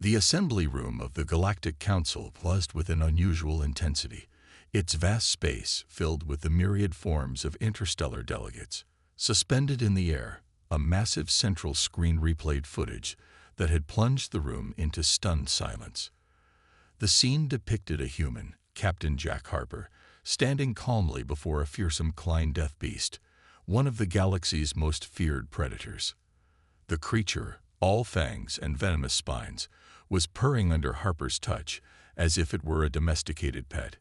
The assembly room of the Galactic Council buzzed with an unusual intensity, its vast space filled with the myriad forms of interstellar delegates. Suspended in the air, a massive central screen replayed footage that had plunged the room into stunned silence. The scene depicted a human, Captain Jack Harper, standing calmly before a fearsome Klein death beast, one of the galaxy's most feared predators. The creature, all fangs and venomous spines, was purring under Harper's touch as if it were a domesticated pet.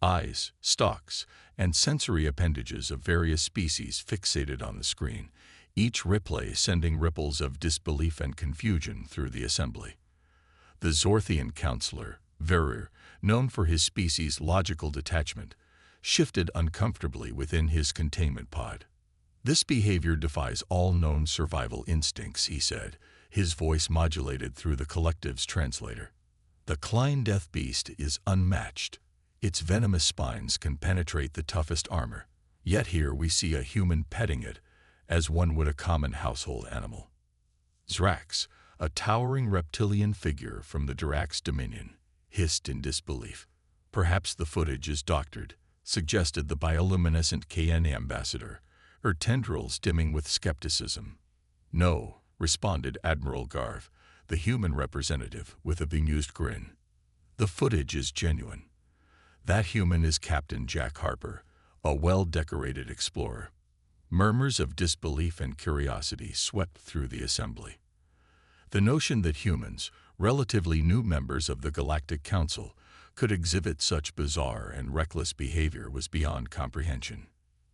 Eyes, stalks, and sensory appendages of various species fixated on the screen, each replay sending ripples of disbelief and confusion through the assembly. The Zorthian counselor, Verir, known for his species' logical detachment, shifted uncomfortably within his containment pod. "This behavior defies all known survival instincts," he said, his voice modulated through the collective's translator. "The Klein death beast is unmatched. Its venomous spines can penetrate the toughest armor, yet here we see a human petting it, as one would a common household animal." Zrax, a towering reptilian figure from the Dirax Dominion, hissed in disbelief. "Perhaps the footage is doctored," suggested the bioluminescent KN ambassador, her tendrils dimming with skepticism. "No," responded Admiral Garv, the human representative, with a bemused grin. "The footage is genuine. That human is Captain Jack Harper, a well-decorated explorer." Murmurs of disbelief and curiosity swept through the assembly. The notion that humans, relatively new members of the Galactic Council, could exhibit such bizarre and reckless behavior was beyond comprehension.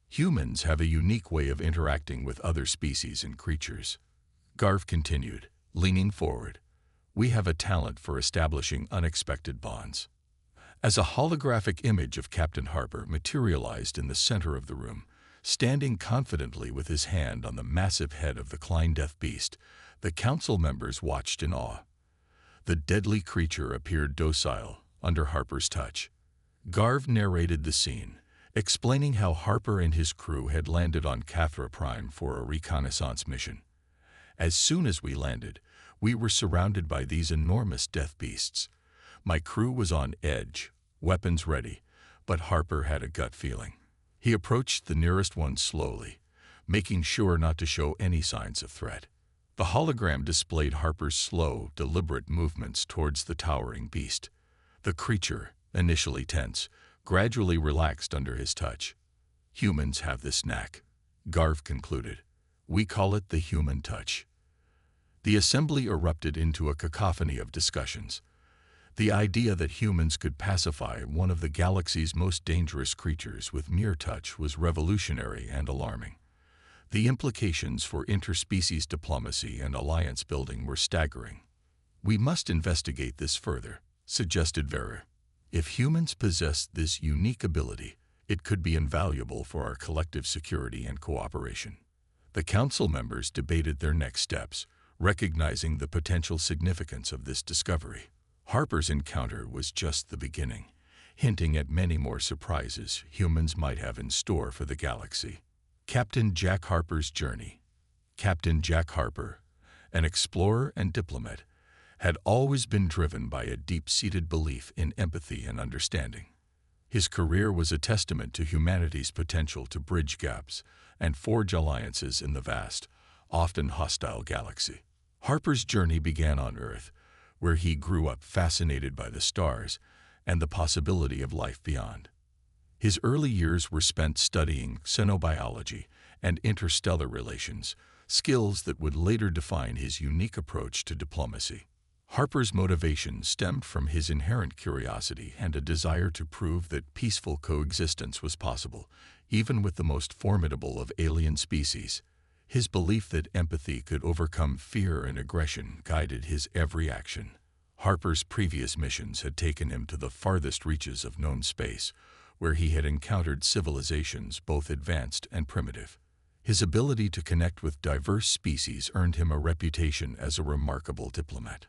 "Humans have a unique way of interacting with other species and creatures," Garv continued, leaning forward. "We have a talent for establishing unexpected bonds." As a holographic image of Captain Harper materialized in the center of the room, standing confidently with his hand on the massive head of the Klein death beast, the council members watched in awe. The deadly creature appeared docile under Harper's touch. Garv narrated the scene, explaining how Harper and his crew had landed on Cathra Prime for a reconnaissance mission. "As soon as we landed, we were surrounded by these enormous death beasts. My crew was on edge, weapons ready, but Harper had a gut feeling. He approached the nearest one slowly, making sure not to show any signs of threat. The hologram displayed Harper's slow, deliberate movements towards the towering beast. The creature, initially tense, gradually relaxed under his touch. Humans have this knack," Garv concluded. "We call it the human touch." The assembly erupted into a cacophony of discussions. The idea that humans could pacify one of the galaxy's most dangerous creatures with mere touch was revolutionary and alarming. The implications for interspecies diplomacy and alliance building were staggering. "We must investigate this further," suggested Verir. "If humans possess this unique ability, it could be invaluable for our collective security and cooperation." The council members debated their next steps, recognizing the potential significance of this discovery. Harper's encounter was just the beginning, hinting at many more surprises humans might have in store for the galaxy. Captain Jack Harper's journey. Captain Jack Harper, an explorer and diplomat, had always been driven by a deep-seated belief in empathy and understanding. His career was a testament to humanity's potential to bridge gaps and forge alliances in the vast, often hostile galaxy. Harper's journey began on Earth, where he grew up fascinated by the stars and the possibility of life beyond. His early years were spent studying xenobiology and interstellar relations, skills that would later define his unique approach to diplomacy. Harper's motivation stemmed from his inherent curiosity and a desire to prove that peaceful coexistence was possible, even with the most formidable of alien species. His belief that empathy could overcome fear and aggression guided his every action. Harper's previous missions had taken him to the farthest reaches of known space, where he had encountered civilizations both advanced and primitive. His ability to connect with diverse species earned him a reputation as a remarkable diplomat.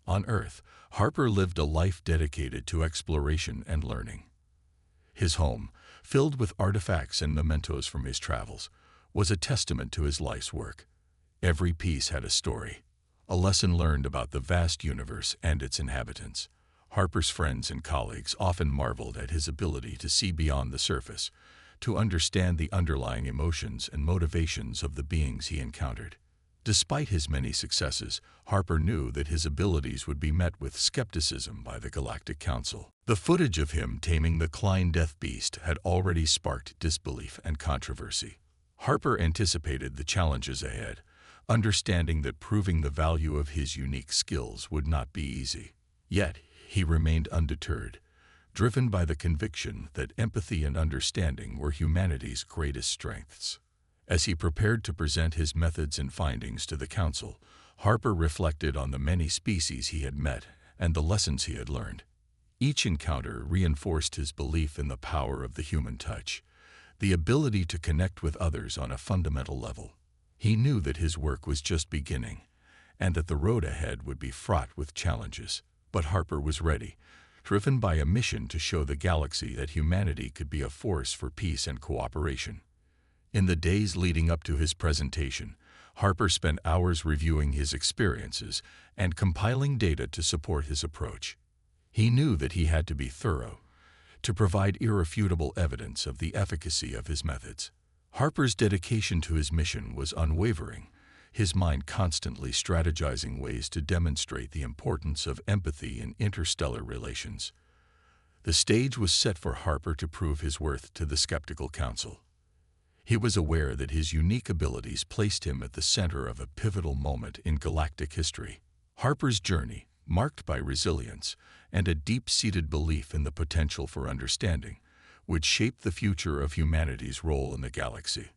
On Earth, Harper lived a life dedicated to exploration and learning. His home, filled with artifacts and mementos from his travels, was a testament to his life's work. Every piece had a story, a lesson learned about the vast universe and its inhabitants. Harper's friends and colleagues often marveled at his ability to see beyond the surface, to understand the underlying emotions and motivations of the beings he encountered. Despite his many successes, Harper knew that his abilities would be met with skepticism by the Galactic Council. The footage of him taming the Klein Death Beast had already sparked disbelief and controversy. Harper anticipated the challenges ahead, understanding that proving the value of his unique skills would not be easy. Yet, he remained undeterred, driven by the conviction that empathy and understanding were humanity's greatest strengths. As he prepared to present his methods and findings to the Council, Harper reflected on the many species he had met and the lessons he had learned. Each encounter reinforced his belief in the power of the human touch, the ability to connect with others on a fundamental level. He knew that his work was just beginning, and that the road ahead would be fraught with challenges. But Harper was ready, driven by a mission to show the galaxy that humanity could be a force for peace and cooperation. In the days leading up to his presentation, Harper spent hours reviewing his experiences and compiling data to support his approach. He knew that he had to be thorough, to provide irrefutable evidence of the efficacy of his methods. Harper's dedication to his mission was unwavering, his mind constantly strategizing ways to demonstrate the importance of empathy in interstellar relations. The stage was set for Harper to prove his worth to the skeptical council. He was aware that his unique abilities placed him at the center of a pivotal moment in galactic history. Harper's journey, marked by resilience and a deep-seated belief in the potential for understanding, would shape the future of humanity's role in the galaxy.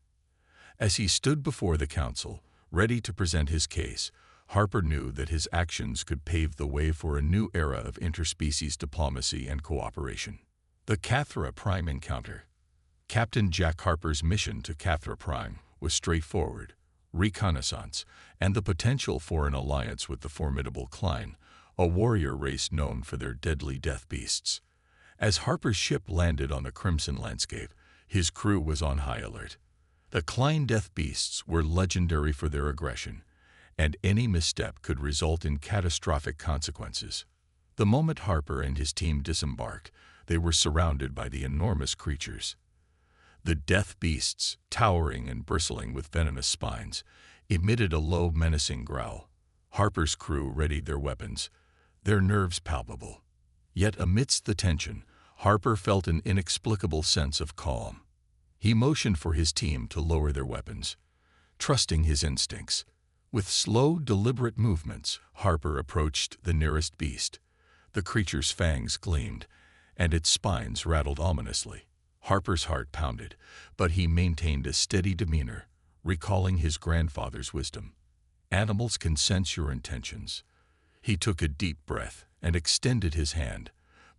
As he stood before the council, ready to present his case, Harper knew that his actions could pave the way for a new era of interspecies diplomacy and cooperation. The Cathra Prime encounter. Captain Jack Harper's mission to Cathra Prime was straightforward: reconnaissance and the potential for an alliance with the formidable Klein, a warrior race known for their deadly death beasts. As Harper's ship landed on the Crimson landscape, his crew was on high alert. The Klein death beasts were legendary for their aggression, and any misstep could result in catastrophic consequences. The moment Harper and his team disembarked, they were surrounded by the enormous creatures. The death beasts, towering and bristling with venomous spines, emitted a low, menacing growl. Harper's crew readied their weapons, their nerves palpable. Yet amidst the tension, Harper felt an inexplicable sense of calm. He motioned for his team to lower their weapons, trusting his instincts. With slow, deliberate movements, Harper approached the nearest beast. The creature's fangs gleamed, and its spines rattled ominously. Harper's heart pounded, but he maintained a steady demeanor, recalling his grandfather's wisdom. Animals can sense your intentions. He took a deep breath and extended his hand,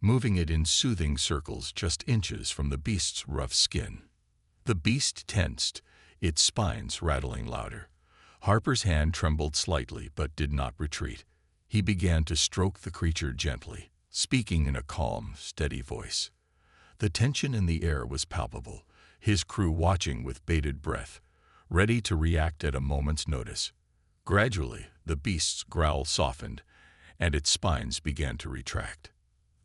moving it in soothing circles just inches from the beast's rough skin. The beast tensed, its spines rattling louder. Harper's hand trembled slightly but did not retreat. He began to stroke the creature gently, speaking in a calm, steady voice. The tension in the air was palpable, his crew watching with bated breath, ready to react at a moment's notice. Gradually, the beast's growl softened, and its spines began to retract.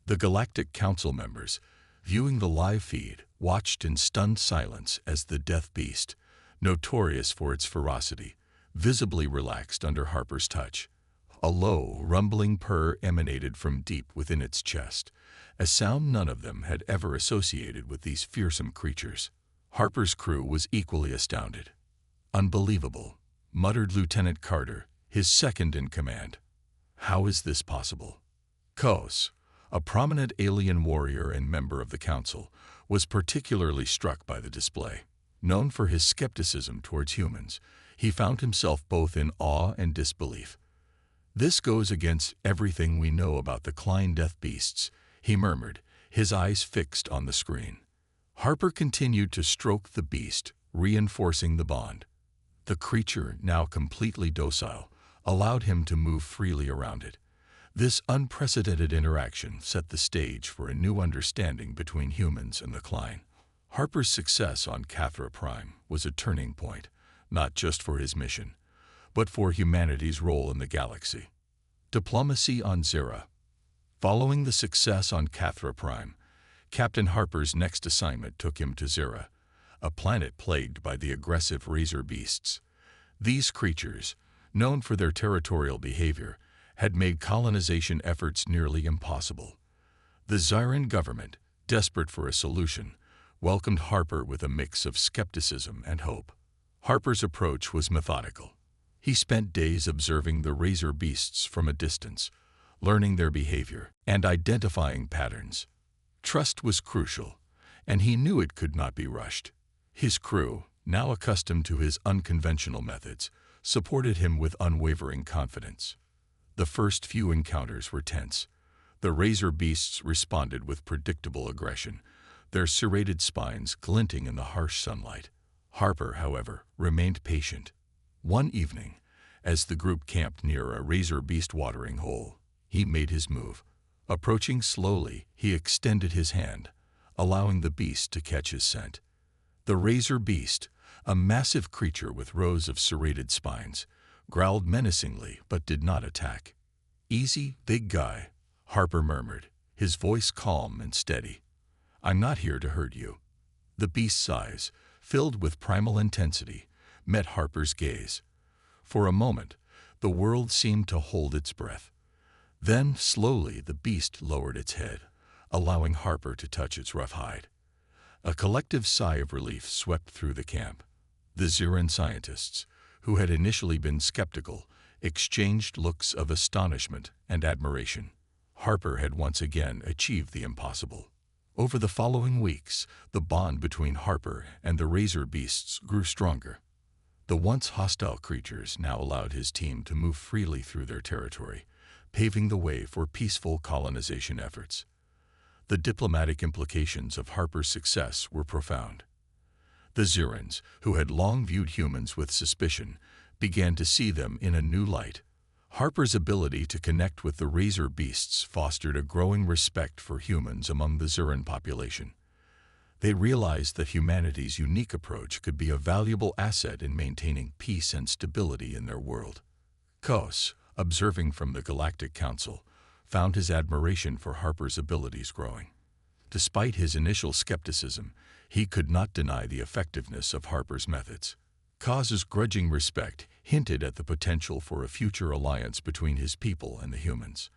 The Galactic Council members, viewing the live feed, watched in stunned silence as the death beast, notorious for its ferocity, visibly relaxed under Harper's touch. A low, rumbling purr emanated from deep within its chest, a sound none of them had ever associated with these fearsome creatures. Harper's crew was equally astounded. "Unbelievable," muttered Lieutenant Carter, his second in command. "How is this possible?" Kos, a prominent alien warrior and member of the council, was particularly struck by the display. Known for his skepticism towards humans, he found himself both in awe and disbelief. "This goes against everything we know about the Klein death beasts," he murmured, his eyes fixed on the screen. Harper continued to stroke the beast, reinforcing the bond. The creature, now completely docile, allowed him to move freely around it. This unprecedented interaction set the stage for a new understanding between humans and the Klein. Harper's success on Cathra Prime was a turning point, not just for his mission, but for humanity's role in the galaxy. Diplomacy on Zira. Following the success on Cathra Prime, Captain Harper's next assignment took him to Zira, a planet plagued by the aggressive razor beasts. These creatures, known for their territorial behavior, had made colonization efforts nearly impossible. The Ziran government, desperate for a solution, welcomed Harper with a mix of skepticism and hope. Harper's approach was methodical. He spent days observing the razor beasts from a distance, learning their behavior and identifying patterns. Trust was crucial, and he knew it could not be rushed. His crew, now accustomed to his unconventional methods, supported him with unwavering confidence. The first few encounters were tense. The razor beasts responded with predictable aggression, their serrated spines glinting in the harsh sunlight. Harper, however, remained patient. One evening, as the group camped near a razor beast watering hole, he made his move. Approaching slowly, he extended his hand, allowing the beast to catch his scent. The razor beast, a massive creature with rows of serrated spines, growled menacingly but did not attack. "Easy, big guy," Harper murmured, his voice calm and steady. "I'm not here to hurt you." The beast's eyes, filled with primal intensity, met Harper's gaze. For a moment, the world seemed to hold its breath. Then, slowly, the beast lowered its head, allowing Harper to touch its rough hide. A collective sigh of relief swept through the camp. The Ziran scientists, who had initially been skeptical, exchanged looks of astonishment and admiration. Harper had once again achieved the impossible. Over the following weeks, the bond between Harper and the razor beasts grew stronger. The once hostile creatures now allowed his team to move freely through their territory, paving the way for peaceful colonization efforts. The diplomatic implications of Harper's success were profound. The Zirans, who had long viewed humans with suspicion, began to see them in a new light. Harper's ability to connect with the razor beasts fostered a growing respect for humans among the Ziran population. They realized that humanity's unique approach could be a valuable asset in maintaining peace and stability in their world. Kos, observing from the Galactic Council, found his admiration for Harper's abilities growing. Despite his initial skepticism, he could not deny the effectiveness of Harper's methods. Kos's grudging respect hinted at the potential for a future alliance between his people and the humans.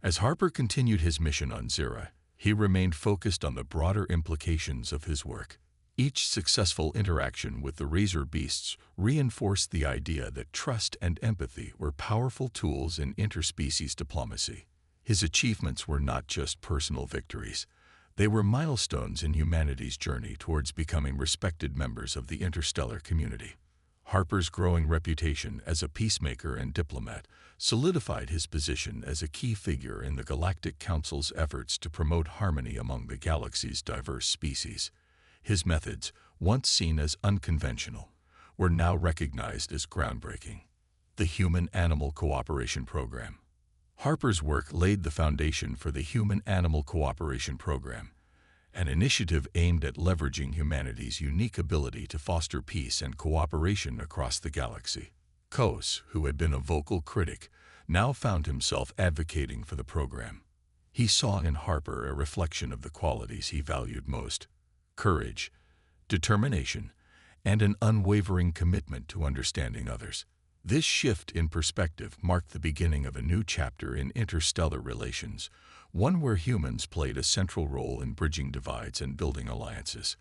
As Harper continued his mission on Zira, he remained focused on the broader implications of his work. Each successful interaction with the razor beasts reinforced the idea that trust and empathy were powerful tools in interspecies diplomacy. His achievements were not just personal victories. They were milestones in humanity's journey towards becoming respected members of the interstellar community. Harper's growing reputation as a peacemaker and diplomat solidified his position as a key figure in the Galactic Council's efforts to promote harmony among the galaxy's diverse species. His methods, once seen as unconventional, were now recognized as groundbreaking. The Human-Animal Cooperation Program. Harper's work laid the foundation for the Human-Animal Cooperation Program, an initiative aimed at leveraging humanity's unique ability to foster peace and cooperation across the galaxy. Kos, who had been a vocal critic, now found himself advocating for the program. He saw in Harper a reflection of the qualities he valued most: courage, determination, and an unwavering commitment to understanding others. This shift in perspective marked the beginning of a new chapter in interstellar relations, one where humans played a central role in bridging divides and building alliances.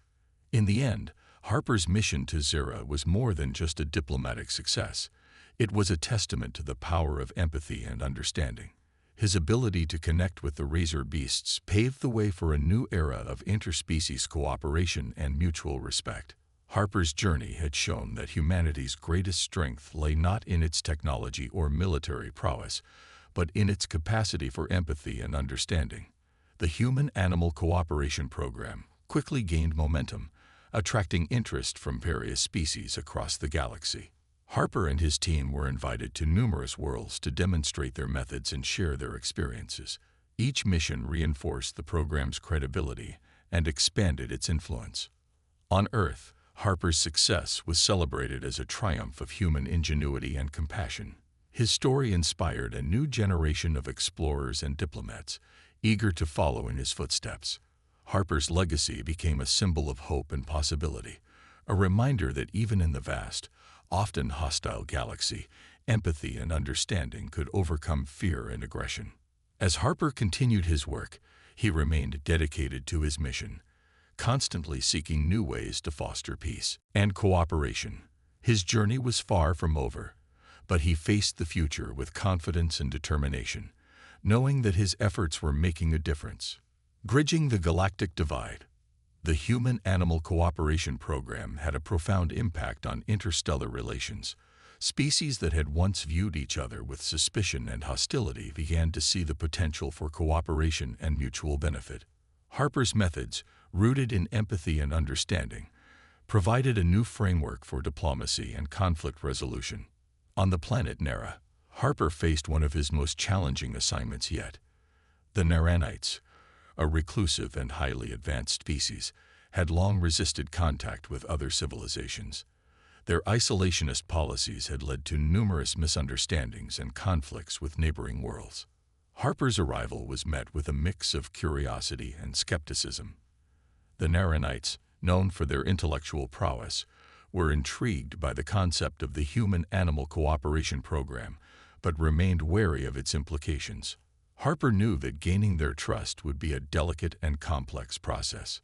In the end, Harper's mission to Zira was more than just a diplomatic success. It was a testament to the power of empathy and understanding. His ability to connect with the razor beasts paved the way for a new era of interspecies cooperation and mutual respect. Harper's journey had shown that humanity's greatest strength lay not in its technology or military prowess, but in its capacity for empathy and understanding. The Human-Animal Cooperation Program quickly gained momentum, attracting interest from various species across the galaxy. Harper and his team were invited to numerous worlds to demonstrate their methods and share their experiences. Each mission reinforced the program's credibility and expanded its influence. On Earth, Harper's success was celebrated as a triumph of human ingenuity and compassion. His story inspired a new generation of explorers and diplomats, eager to follow in his footsteps. Harper's legacy became a symbol of hope and possibility, a reminder that even in the vast, often hostile galaxy, empathy and understanding could overcome fear and aggression. As Harper continued his work, he remained dedicated to his mission, constantly seeking new ways to foster peace and cooperation. His journey was far from over, but he faced the future with confidence and determination, knowing that his efforts were making a difference. Bridging the galactic divide, the Human-Animal Cooperation Program had a profound impact on interstellar relations. Species that had once viewed each other with suspicion and hostility began to see the potential for cooperation and mutual benefit. Harper's methods, rooted in empathy and understanding, provided a new framework for diplomacy and conflict resolution. On the planet Nera, Harper faced one of his most challenging assignments yet. The Neranites, a reclusive and highly advanced species, had long resisted contact with other civilizations. Their isolationist policies had led to numerous misunderstandings and conflicts with neighboring worlds. Harper's arrival was met with a mix of curiosity and skepticism. The Neranites, known for their intellectual prowess, were intrigued by the concept of the Human-Animal Cooperation Program, but remained wary of its implications. Harper knew that gaining their trust would be a delicate and complex process.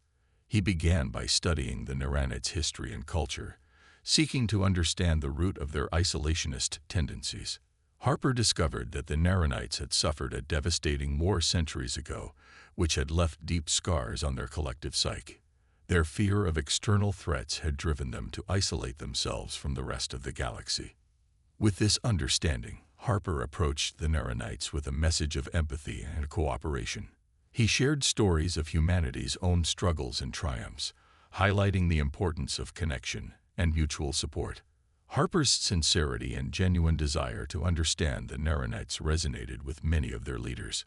He began by studying the Neranites' history and culture, seeking to understand the root of their isolationist tendencies. Harper discovered that the Neranites had suffered a devastating war centuries ago, which had left deep scars on their collective psyche. Their fear of external threats had driven them to isolate themselves from the rest of the galaxy. With this understanding, Harper approached the Neranites with a message of empathy and cooperation. He shared stories of humanity's own struggles and triumphs, highlighting the importance of connection and mutual support. Harper's sincerity and genuine desire to understand the Neranites resonated with many of their leaders.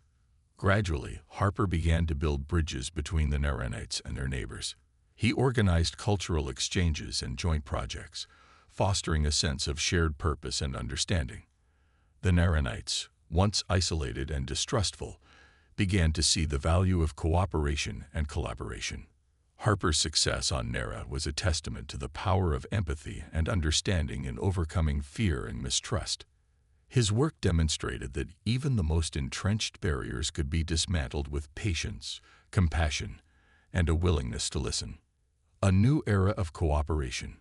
Gradually, Harper began to build bridges between the Neranites and their neighbors. He organized cultural exchanges and joint projects, fostering a sense of shared purpose and understanding. The Neranites, once isolated and distrustful, began to see the value of cooperation and collaboration. Harper's success on Nera was a testament to the power of empathy and understanding in overcoming fear and mistrust. His work demonstrated that even the most entrenched barriers could be dismantled with patience, compassion, and a willingness to listen. A new era of cooperation.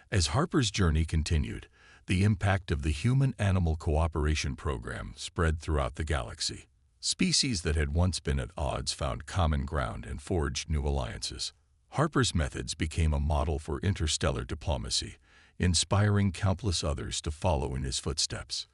As Harper's journey continued, the impact of the Human-Animal Cooperation Program spread throughout the galaxy. Species that had once been at odds found common ground and forged new alliances. Harper's methods became a model for interstellar diplomacy, inspiring countless others to follow in his footsteps.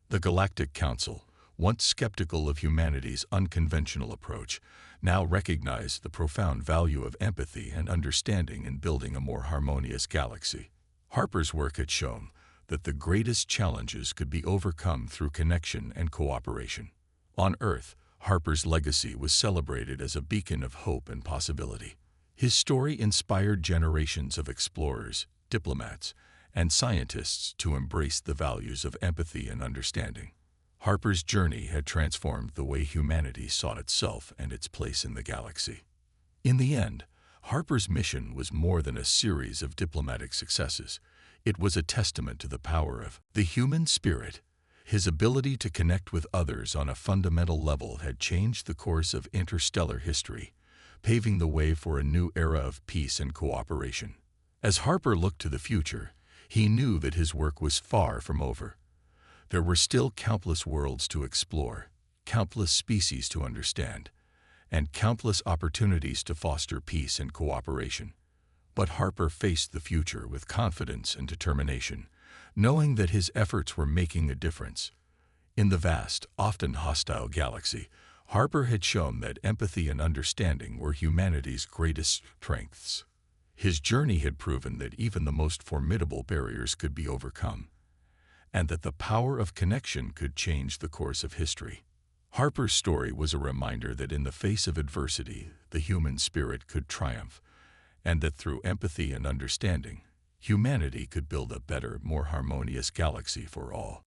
The Galactic Council, once skeptical of humanity's unconventional approach, now recognized the profound value of empathy and understanding in building a more harmonious galaxy. Harper's work had shown that the greatest challenges could be overcome through connection and cooperation. On Earth, Harper's legacy was celebrated as a beacon of hope and possibility. His story inspired generations of explorers, diplomats, and scientists to embrace the values of empathy and understanding. Harper's journey had transformed the way humanity saw itself and its place in the galaxy. In the end, Harper's mission was more than a series of diplomatic successes. It was a testament to the power of the human spirit. His ability to connect with others on a fundamental level had changed the course of interstellar history, paving the way for a new era of peace and cooperation. As Harper looked to the future, he knew that his work was far from over. There were still countless worlds to explore, countless species to understand, and countless opportunities to foster peace and cooperation. But Harper faced the future with confidence and determination, knowing that his efforts were making a difference. In the vast, often hostile galaxy, Harper had shown that empathy and understanding were humanity's greatest strengths. His journey had proven that even the most formidable barriers could be overcome, and that the power of connection could change the course of history. Harper's story was a reminder that in the face of adversity, the human spirit could triumph, and that through empathy and understanding, humanity could build a better, more harmonious galaxy for all.